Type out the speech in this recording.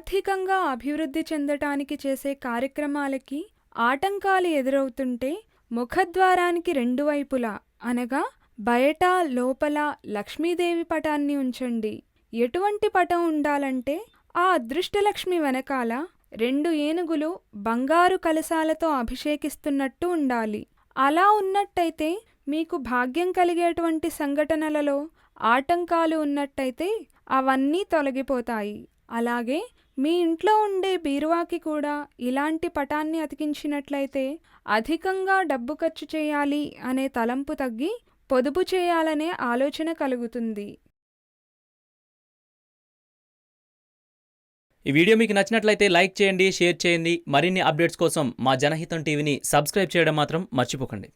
ఆర్థికంగా అభివృద్ధి చెందటానికి చేసే కార్యక్రమాలకి ఆటంకాలు ఎదురవుతుంటే ముఖద్వారానికి రెండు వైపులా అనగా బయట లోపల లక్ష్మీదేవి పటాన్ని ఉంచండి. ఎటువంటి పటం ఉండాలంటే ఆ అదృష్టలక్ష్మి వెనకాల 2 ఏనుగులు బంగారు కలశాలతో అభిషేకిస్తున్నట్టు ఉండాలి. అలా ఉన్నట్టయితే మీకు భాగ్యం కలిగేటువంటి సంఘటనలలో ఆటంకాలు ఉన్నట్టయితే అవన్నీ తొలగిపోతాయి. అలాగే మీ ఇంట్లో ఉండే బీరువాకి కూడా ఇలాంటి పటాన్ని అతికించినట్లయితే అధికంగా డబ్బు ఖర్చు చేయాలి అనే తలంపు తగ్గి పొదుపు చేయాలనే ఆలోచన కలుగుతుంది. ఈ వీడియో మీకు నచ్చినట్లయితే లైక్ చేయండి, షేర్ చేయండి. మరిన్ని అప్డేట్స్ కోసం మా జనహితం టీవీని సబ్స్క్రైబ్ చేయడం మాత్రం మర్చిపోకండి.